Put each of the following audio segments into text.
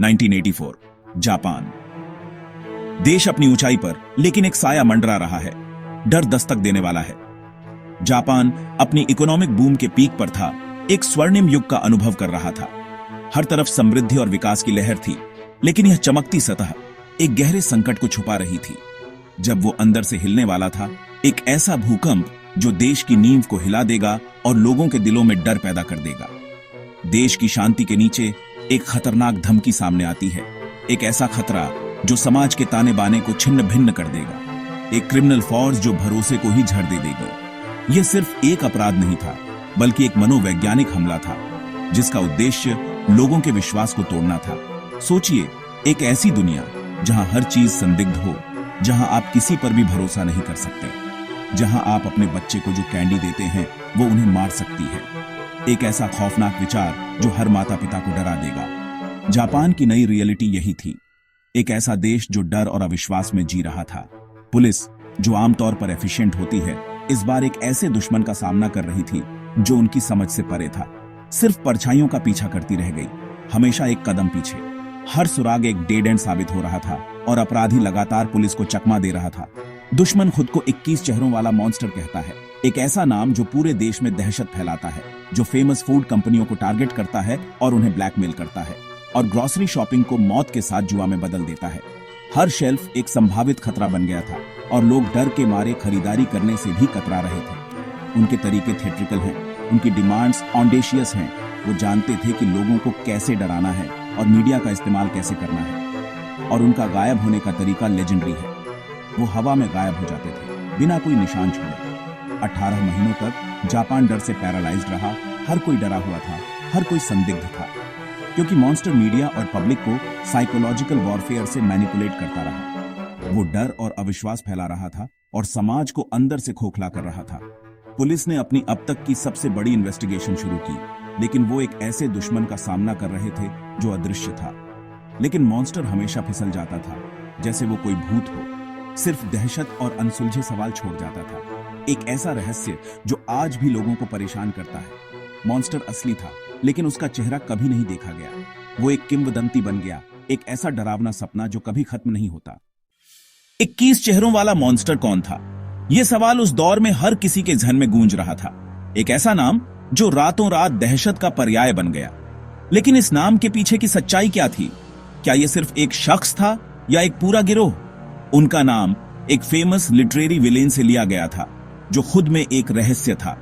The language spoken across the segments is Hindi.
1984 जापान। देश अपनी ऊंचाई पर, लेकिन एक साया मंडरा रहा है। डर दस्तक देने वाला है। जापान अपनी इकोनॉमिक बूम के पीक पर था, एक स्वर्णिम युग का अनुभव कर रहा था। हर तरफ समृद्धि और विकास की लहर थी, लेकिन यह चमकती सतह एक गहरे संकट को छुपा रही थी। जब वो अंदर से हिलने वाला था, एक ऐसा भूकंप जो देश की नींव को हिला देगा और लोगों के दिलों में डर पैदा कर देगा। देश की शांति के नीचे एक खतरनाक धमकी सामने आती है, एक ऐसा खतरा जो समाज के ताने बाने को छिन्न भिन्न कर देगा, एक क्रिमिनल फोर्स जो भरोसे को ही झड़ दे देगी। यह सिर्फ एक अपराध नहीं था, बल्कि एक मनोवैज्ञानिक हमला था, जिसका उद्देश्य लोगों के विश्वास को तोड़ना था। सोचिए, एक ऐसी दुनिया जहां हर चीज संदिग्ध हो, जहां आप किसी पर भी भरोसा नहीं कर सकते, जहां आप अपने बच्चे को जो कैंडी देते हैं वो उन्हें मार सकती है। एक ऐसा खौफनाक विचार जो हर माता पिता को डरा देगा। जापान की नई रियलिटी यही थी, एक ऐसा देश जो डर और अविश्वास में जी रहा था। पुलिस, जो आमतौर पर एफिशिएंट होती है, इस बार एक ऐसे दुश्मन का सामना कर रही थी जो उनकी समझ से परे था। सिर्फ परछाइयों का पीछा करती रह गई, हमेशा एक कदम पीछे। हर सुराग एक डेड एंड साबित हो रहा था और अपराधी लगातार पुलिस को चकमा दे रहा था। दुश्मन खुद को 21 चेहरों वाला मॉन्स्टर कहता है, एक ऐसा नाम जो पूरे देश में दहशत फैलाता है, जो फेमस फूड कंपनियों को टारगेट करता है और उन्हें ब्लैकमेल करता है, और ग्रोसरी शॉपिंग को मौत के साथ जुआ में बदल देता है। हर शेल्फ एक संभावित खतरा बन गया था और लोग डर के मारे खरीदारी करने से भी कतरा रहे थे। उनके तरीके थिएट्रिकल हैं, उनकी डिमांड्स ऑडेशियस हैं। वो जानते थे कि लोगों को कैसे डराना है और मीडिया का इस्तेमाल कैसे करना है, और उनका गायब होने का तरीका लेजेंडरी है। वो हवा में गायब हो जाते थे, बिना कोई निशान छोड़े। 18 महीनों तक जापान डर से पैरालाइज्ड रहा। हर कोई डरा हुआ था, हर कोई संदिग्ध था, क्योंकि मॉन्स्टर मीडिया और पब्लिक को साइकोलॉजिकल वॉरफेयर से मैनिपुलेट करता रहा। वो डर और अविश्वास फैला रहा था और समाज को अंदर से खोखला कर रहा था। पुलिस ने अपनी अब तक की सबसे बड़ी इन्वेस्टिगेशन शुरू की, लेकिन वो एक ऐसे दुश्मन का सामना कर रहे थे जो अदृश्य था। लेकिन मॉन्स्टर हमेशा फिसल जाता था, जैसे वो कोई भूत हो, सिर्फ दहशत और अनसुलझे सवाल छोड़ जाता था। एक ऐसा रहस्य जो आज भी लोगों को परेशान करता है। मॉन्स्टर असली था, लेकिन उसका चेहरा कभी नहीं देखा गया। वो एक किंवदंती बन गया, एक ऐसा डरावना सपना जो कभी खत्म नहीं होता। 21 चेहरों वाला मॉन्स्टर कौन था? यह सवाल उस दौर में हर किसी के जहन में गूंज रहा था। एक ऐसा नाम जो रातों रात दहशत का पर्याय बन गया। लेकिन इस नाम के पीछे की सच्चाई क्या थी? क्या यह सिर्फ एक शख्स था या एक पूरा गिरोह? उनका नाम एक फेमस लिटरेरी विलेन से लिया गया था, जो खुद में एक रहस्य था।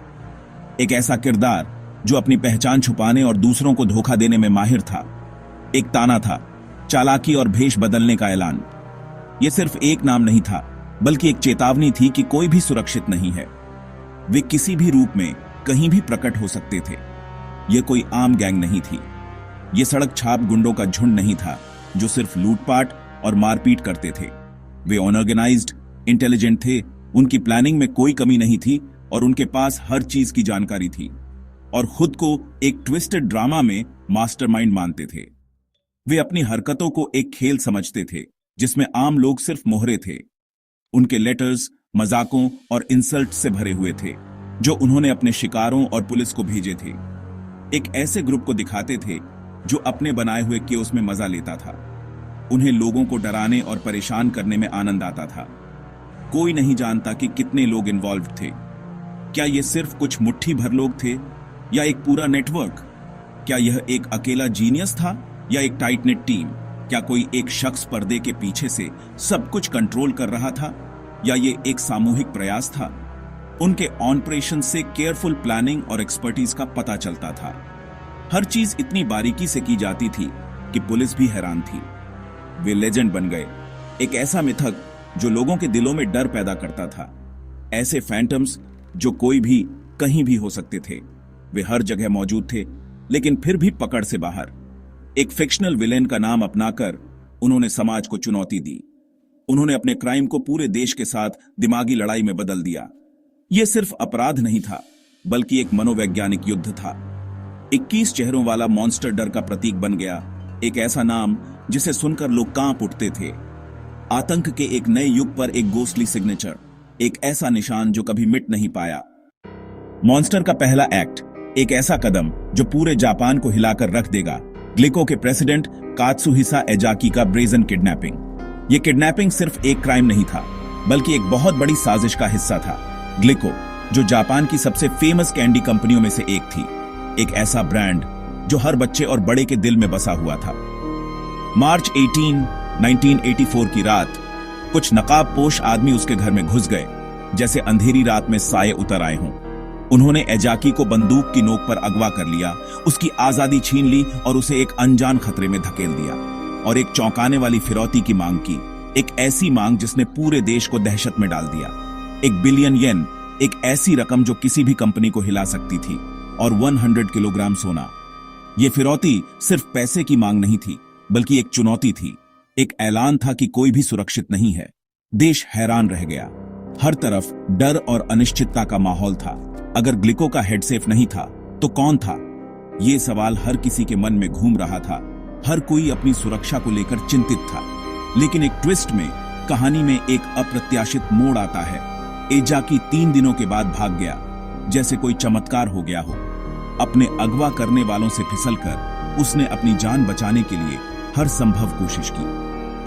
एक ऐसा किरदार जो अपनी पहचान छुपाने और दूसरों को धोखा देने में माहिर था। एक ताना था, चालाकी और भेष बदलने का ऐलान। यह सिर्फ एक नाम नहीं था, बल्कि एक चेतावनी थी कि कोई भी सुरक्षित नहीं है। वे किसी भी रूप में कहीं भी प्रकट हो सकते थे। यह कोई आम गैंग नहीं थी। यह सड़क छाप गुंडों का झुंड नहीं था जो सिर्फ लूटपाट और मारपीट करते थे। वे ऑर्गेनाइज्ड, इंटेलिजेंट थे। उनकी प्लानिंग में कोई कमी नहीं थी और उनके पास हर चीज की जानकारी थी, और खुद को एक ट्विस्टेड ड्रामा में मास्टरमाइंड मानते थे। वे अपनी हरकतों को एक खेल समझते थे जिसमें आम लोग सिर्फ मोहरे थे। उनके लेटर्स मजाकों और इंसल्ट से भरे हुए थे जो उन्होंने अपने शिकारों और पुलिस को भेजे थे। एक ऐसे ग्रुप को दिखाते थे जो अपने बनाए हुए केओस में मजा लेता था। उन्हें लोगों को डराने और परेशान करने में आनंद आता था। कोई नहीं जानता कि कितने लोग इन्वॉल्व थे। क्या यह सिर्फ कुछ मुट्ठी भर लोग थे या एक पूरा नेटवर्क? क्या यह एक अकेला जीनियस था या एक टाइट नेट टीम? क्या कोई एक शख्स पर्दे के पीछे से सब कुछ कंट्रोल कर रहा था या ये एक सामूहिक प्रयास था? उनके ऑपरेशन से केयरफुल प्लानिंग और एक्सपर्टीज का पता चलता था। हर चीज इतनी बारीकी से की जाती थी कि पुलिस भी हैरान थी। वे लेजेंड बन गए, एक ऐसा मिथक जो लोगों के दिलों में डर पैदा करता था। ऐसे फैंटम्स जो कोई भी कहीं भी हो सकते थे। वे हर जगह मौजूद थे, लेकिन फिर भी पकड़ से बाहर। एक फिक्शनल विलेन का नाम अपनाकर उन्होंने समाज को चुनौती दी। उन्होंने अपने क्राइम को पूरे देश के साथ दिमागी लड़ाई में बदल दिया। यह सिर्फ अपराध नहीं था, बल्कि एक मनोवैज्ञानिक युद्ध था। 21 चेहरों वाला मॉन्स्टर डर का प्रतीक बन गया, एक ऐसा नाम जिसे सुनकर लोग कांप उठते थे। आतंक के एक नए युग पर एक गोस्टली सिग्नेचर, एक ऐसा निशान जो कभी मिट नहीं पाया। मॉन्स्टर का पहला एक्ट, एक ऐसा कदम जो पूरे जापान को हिलाकर रख देगा। ग्लिको के प्रेसिडेंट कात्सुहिसा एजाकी का ब्रेजन किडनैपिंग। यह किडनैपिंग सिर्फ एक क्राइम नहीं था, बल्कि एक बहुत बड़ी साजिश का हिस्सा था। ग्लिको, जो जापान की सबसे फेमस कैंडी कंपनियों में से एक थी, एक ऐसा ब्रांड जो हर बच्चे और बड़े के दिल में बसा हुआ था। मार्च 18, 1984 की रात कुछ नकाबपोश आदमी उसके घर में घुस गए, जैसे अंधेरी रात में साए उतर आए हों। उन्होंने एजाकी को बंदूक की नोक पर अगवा कर लिया, उसकी आजादी छीन ली और उसे एक अनजान खतरे में धकेल दिया और एक चौंकाने वाली फिरौती की मांग की। एक ऐसी मांग जिसने पूरे देश को दहशत में डाल दिया। 1 बिलियन येन, एक ऐसी रकम जो किसी भी कंपनी को हिला सकती थी, और 100 किलोग्राम सोना। यह फिरौती सिर्फ पैसे की मांग नहीं थी, बल्कि एक चुनौती थी, एक ऐलान था कि कोई भी सुरक्षित नहीं है। देश हैरान रह गया। हर तरफ डर और अनिश्चितता का माहौल था। अगर ग्लिको का हेड सेफ नहीं था तो कौन था? ये सवाल हर किसी के मन में घूम रहा था। हर कोई अपनी सुरक्षा को लेकर चिंतित था। लेकिन एक ट्विस्ट में, कहानी में एक अप्रत्याशित मोड़ आता है। एजाकी 3 दिनों के बाद भाग गया, जैसे कोई चमत्कार हो गया हो। अपने अगवा करने वालों से फिसलकर उसने अपनी जान बचाने के लिए हर संभव कोशिश की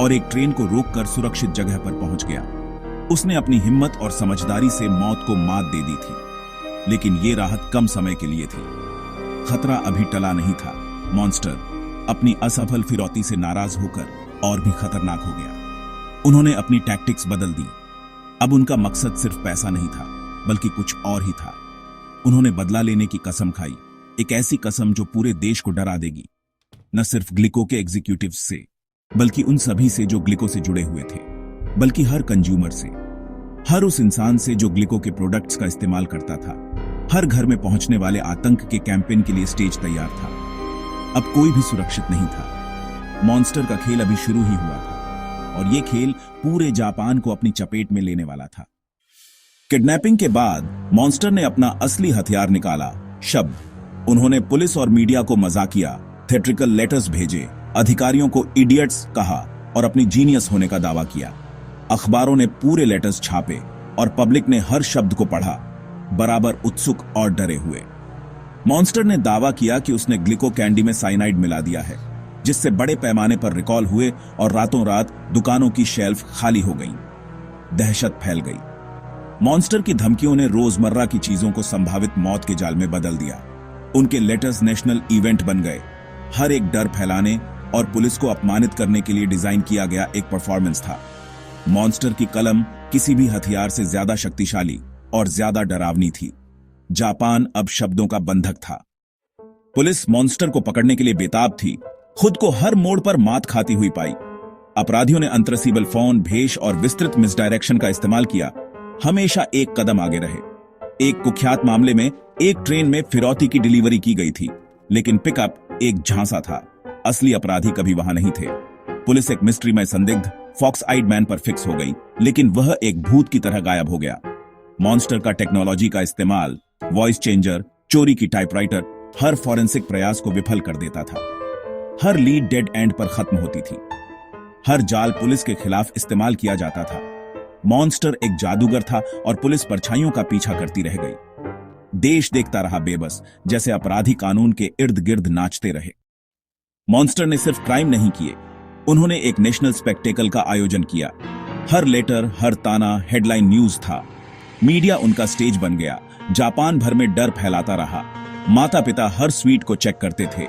और एक ट्रेन को रोककर सुरक्षित जगह पर पहुंच गया। उसने अपनी हिम्मत और समझदारी से मौत को मात दे दी थी, लेकिन ये राहत कम समय के लिए थी। खतरा अभी टला नहीं था। मॉन्स्टर अपनी असफल फिरौती से नाराज होकर और भी खतरनाक हो गया। उन्होंने अपनी टैक्टिक्स बदल दी। अब उनका मकसद सिर्फ पैसा नहीं था, बल्कि कुछ और ही था। उन्होंने बदला लेने की कसम खाई, एक ऐसी कसम जो पूरे देश को डरा देगी। न सिर्फ ग्लिको के एग्जीक्यूटिव्स से, बल्कि उन सभी से जो ग्लिको से जुड़े हुए थे, बल्कि हर कंज्यूमर से, हर उस इंसान से जो ग्लिको के प्रोडक्ट्स का इस्तेमाल करता था। हर घर में पहुंचने वाले आतंक के कैंपेन के लिए स्टेज तैयार था। अब कोई भी सुरक्षित नहीं था। मॉन्स्टर का खेल अभी शुरू ही हुआ था, और यह खेल पूरे जापान को अपनी चपेट में लेने वाला था। किडनैपिंग के बाद मॉन्स्टर ने अपना असली हथियार निकाला, शब्द। उन्होंने पुलिस और मीडिया को मजाकिया, थिएट्रिकल लेटर्स भेजे, अधिकारियों को इडियट्स कहा और अपनी जीनियस होने का दावा किया। अखबारों ने पूरे लेटर्स छापे और पब्लिक ने हर शब्द को पढ़ा, बराबर उत्सुक और डरे हुए। मॉन्स्टर ने दावा किया कि उसने ग्लिको कैंडी में साइनाइड मिला दिया है, जिससे बड़े पैमाने पर रिकॉल हुए और रातों रात दुकानों की शेल्फ खाली हो गई। दहशत फैल गई। मॉन्स्टर की धमकियों ने रोजमर्रा की चीजों को संभावित मौत के जाल में बदल दिया। उनके लेटर्स नेशनल इवेंट बन गए। हर एक डर फैलाने और पुलिस को अपमानित करने के लिए डिजाइन किया गया एक परफॉर्मेंस था। मॉन्स्टर की कलम किसी भी हथियार से ज्यादा शक्तिशाली और ज्यादा डरावनी थी। जापान अब शब्दों का बंधक था। पुलिस मॉन्स्टर को पकड़ने के लिए बेताब थी। खुद को हर मोड़ पर मात खाती हुई पाई। अपराधियों ने अनट्रेसेबल फोन, भेष और विस्तृत मिसडायरेक्शन का इस्तेमाल किया। हमेशा एक कदम आगे रहे। एक कुख्यात मामले में एक ट्रेन में फिरौती की डिलीवरी की गई थी, लेकिन पिकअप एक झांसा था। असली अपराधी कभी वहां नहीं थे। पुलिस एक मिस्ट्री में संदिग्ध फॉक्स आइड मैन पर फिक्स हो गई, लेकिन वह एक भूत की तरह गायब हो गया। मॉन्स्टर का टेक्नोलॉजी का इस्तेमाल, वॉइस चेंजर, चोरी की टाइपराइटर, हर फॉरेंसिक प्रयास को विफल कर देता था। हर लीड डेड एंड पर खत्म होती थी। हर जाल पुलिस के खिलाफ इस्तेमाल किया जाता था। मॉन्स्टर एक जादूगर था और पुलिस परछाइयों का पीछा करती रह गई। देश देखता रहा बेबस, जैसे अपराधी कानून के इर्द गिर्द नाचते रहे। मॉन्स्टर ने सिर्फ क्राइम नहीं किए, उन्होंने एक नेशनल स्पेक्टेकल का आयोजन किया। हर लेटर, हर ताना हेडलाइन न्यूज था। मीडिया उनका स्टेज बन गया। जापान भर में डर फैलाता रहा। माता पिता हर स्वीट को चेक करते थे।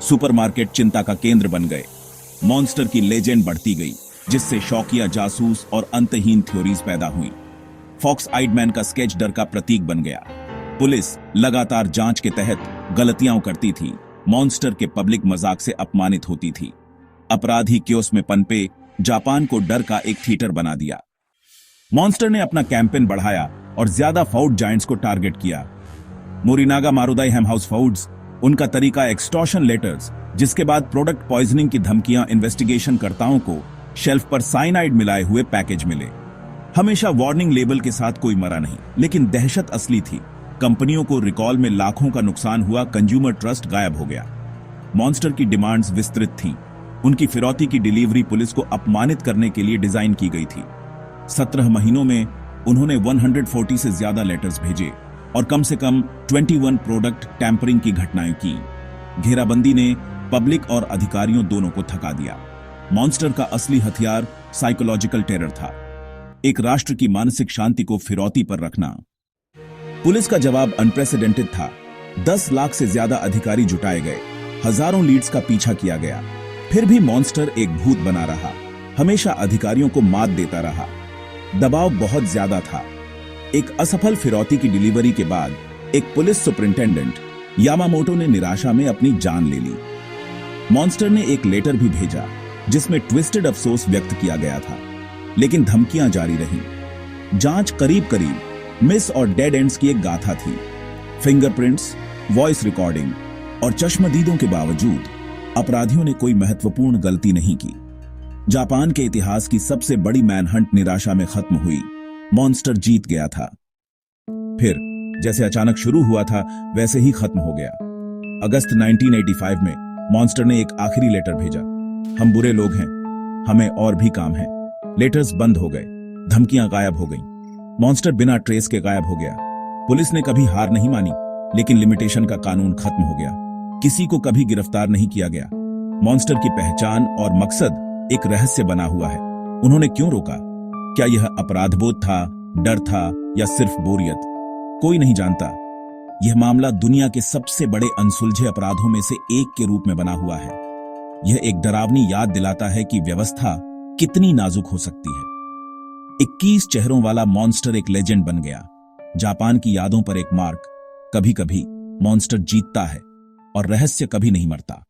सुपरमार्केट चिंता का केंद्र बन गए। मॉन्स्टर की लेजेंड बढ़ती गई, जिससे शौकिया जासूस और अंतहीन थ्योरीज पैदा हुई। फॉक्स आइडमैन का स्केच डर का प्रतीक बन गया। पुलिस लगातार जांच के तहत गलतियां करती थी। मॉन्स्टर के पब्लिक मजाक से अपमानित होती थी। अपराधी क्योस में पनपे, जापान को डर का एक थिएटर बना दिया। मॉन्स्टर ने अपना कैंपेन बढ़ाया और ज्यादा फूड जायंट्स को टारगेट किया। मोरिनागा मारुदाई हैम हाउस फूड्स, उनका तरीका एक्सटॉर्शन लेटर्स, जिसके बाद प्रोडक्ट पॉइजनिंग की धमकियां इन्वेस्टिगेशन कर्ताओं को शेल्फ पर साइनाइड मिलाए हुए पैकेज मिले। हमेशा वार्निंग लेबल के साथ कोई मरा नहीं, लेकिन दहशत असली थी। कंपनियों को रिकॉल में लाखों का नुकसान हुआ, कंज्यूमर ट्रस्ट गायब हो गया। मॉन्स्टर की डिमांड्स विस्तृत थीं। उनकी फिरौती की डिलीवरी पुलिस को अपमानित करने के लिए डिजाइन की गई थी। 17 महीनों में उन्होंने 140 से ज्यादा लेटर्स भेजे और कम से कम 21 प्रोडक्ट टैंपरिंग की घटनाएं की। घेराबंदी ने पब्लिक और अधिकारियों दोनों को थका दिया। मॉन्स्टर का असली हथियार साइकोलॉजिकल टेरर था, एक राष्ट्र की मानसिक शांति को फिरौती पर रखना। पुलिस का जवाब अनप्रेसिडेंटेड था। 10 लाख से ज्यादा अधिकारी जुटाए गए, हजारों लीड्स का पीछा किया गया, फिर भी मॉन्स्टर एक भूत बना रहा, हमेशा अधिकारियों को मात देता रहा। दबाव बहुत ज्यादा था। एक असफल फिरौती की डिलीवरी के बाद एक पुलिस सुपरिंटेंडेंट यामामोटो ने निराशा में अपनी जान ले ली। मॉन्स्टर ने एक लेटर भी भेजा जिसमें ट्विस्टेड अफसोस व्यक्त किया गया था, लेकिन धमकियां जारी रहीं। जांच करीब करीब मिस और डेड एंड्स की एक गाथा थी। फिंगरप्रिंट्स, वॉइस रिकॉर्डिंग और चश्मदीदों के बावजूद अपराधियों ने कोई महत्वपूर्ण गलती नहीं की। जापान के इतिहास की सबसे बड़ी मैनहंट निराशा में खत्म हुई। मॉन्स्टर जीत गया था। फिर जैसे अचानक शुरू हुआ था वैसे ही खत्म हो गया। अगस्त 1985 में मॉन्स्टर ने एक आखिरी लेटर भेजा। हम बुरे लोग हैं, हमें और भी काम है। लेटर्स बंद हो गए, धमकियां गायब हो गईं। मॉन्स्टर बिना ट्रेस के गायब हो गया। पुलिस ने कभी हार नहीं मानी, लेकिन लिमिटेशन का कानून खत्म हो गया। किसी को कभी गिरफ्तार नहीं किया गया। मॉन्स्टर की पहचान और मकसद एक रहस्य बना हुआ है। उन्होंने क्यों रोका? क्या यह अपराधबोध था, डर था या सिर्फ बोरियत? कोई नहीं जानता। यह मामला दुनिया के सबसे बड़े अनसुलझे अपराधों में से एक के रूप में बना हुआ है। यह एक डरावनी याद दिलाता है कि व्यवस्था कितनी नाजुक हो सकती है। 21 चेहरों वाला मॉन्स्टर एक लेजेंड बन गया, जापान की यादों पर एक मार्क। कभी कभी मॉन्स्टर जीतता है और रहस्य कभी नहीं मरता।